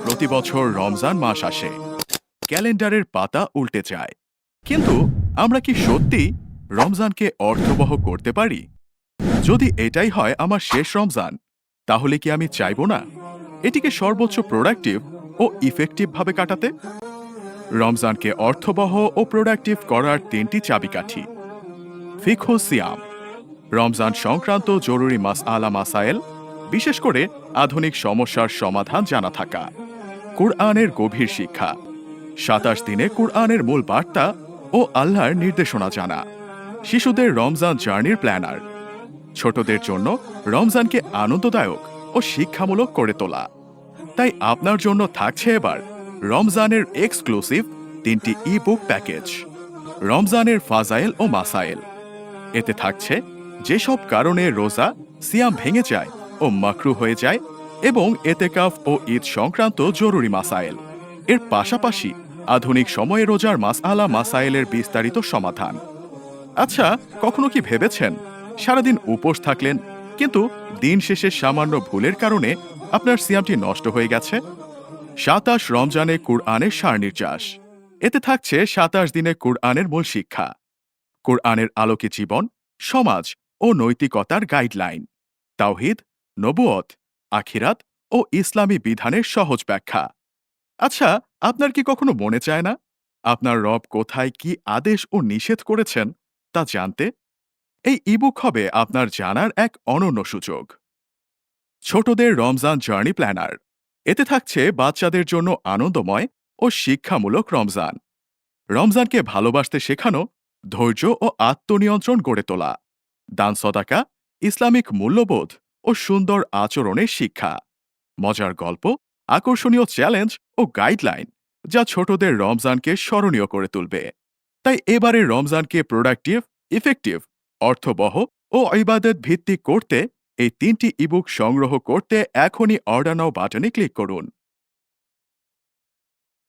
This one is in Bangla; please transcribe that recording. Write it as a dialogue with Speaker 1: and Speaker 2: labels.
Speaker 1: প্রতি বছর রমজান মাস আসে, ক্যালেন্ডারের পাতা উল্টে যায়, কিন্তু আমরা কি সত্যি রমজানকে অর্থবহ করতে পারি? যদি এটাই হয় আমার শেষ রমজান, তাহলে কি আমি চাইবো না এটিকে সর্বোচ্চ প্রোডাক্টিভ ও ইফেক্টিভ ভাবে কাটাতে? রমজানকে অর্থবহ ও প্রোডাক্টিভ করার তিনটি চাবিকাঠি। ফিকহ সিয়াম, রমজান সংক্রান্ত জরুরি মাসআলা মাসায়েল, বিশেষ করে আধুনিক সমস্যার সমাধান জানা থাকা। কুরআনের গভীর শিক্ষা, ২৭ দিনে কুরআনের মূল বার্তা ও আল্লাহর নির্দেশনা জানা। শিশুদের রমজান জার্নির প্ল্যানার, ছোটদের জন্য রমজানকে আনন্দদায়ক ও শিক্ষামূলক করে তোলা। তাই আপনার জন্য থাকছে এবার রমজানের এক্সক্লুসিভ তিনটি ই বুক প্যাকেজ, রমজানের ফাজাইল ও মাসাইল। এতে থাকছে যেসব কারণে রোজা সিয়াম ভেঙে যায় ও মাকরু হয়ে যায়, এবং এতেকাফ ও ঈদ সংক্রান্ত জরুরি মাসাইল। এর পাশাপাশি আধুনিক সময়ে রোজার মাসআলা মাসাইলের বিস্তারিত সমাধান। আচ্ছা, কখনো কি ভেবেছেন সারাদিন উপোস থাকলেন, কিন্তু দিন শেষে সামান্য ভুলের কারণে আপনার সিয়ামটি নষ্ট হয়ে গেছে? ২৭ রমজানে কুরআনের সারনির্যাস। এতে থাকছে ২৭ দিনে কুরআনের মূল শিক্ষা, কুরআনের আলোকে জীবন, সমাজ ও নৈতিকতার গাইডলাইন, তাওহীদ, নবুয়ত, আখিরাত ও ইসলামী বিধানের সহজ ব্যাখ্যা। আচ্ছা, আপনার কি কখনো মনে চায় না আপনার রব কোথায় কি আদেশ ও নিষেধ করেছেন তা জানতে? এই ইবুক হবে আপনার জানার এক অনন্য সুযোগ। ছোটদের রমজান জার্নি প্ল্যানার। এতে থাকছে বাচ্চাদের জন্য আনন্দময় ও শিক্ষামূলক রমজান, রমজানকে ভালোবাসতে শেখানো, ধৈর্য ও আত্মনিয়ন্ত্রণ গড়ে তোলা, দান সদাকা, ইসলামিক মূল্যবোধ ও সুন্দর আচরণের শিক্ষা, মজার গল্প, আকর্ষণীয় চ্যালেঞ্জ ও গাইডলাইন, যা ছোটদের রমজানকে স্মরণীয় করে তুলবে। তাই এবারে রমজানকে প্রোডাক্টিভ, ইফেক্টিভ, অর্থবহ ও ইবাদত ভিত্তিক করতে এই তিনটি ইবুক সংগ্রহ করতে এখনই অর্ডার নাও বাটনে ক্লিক করুন।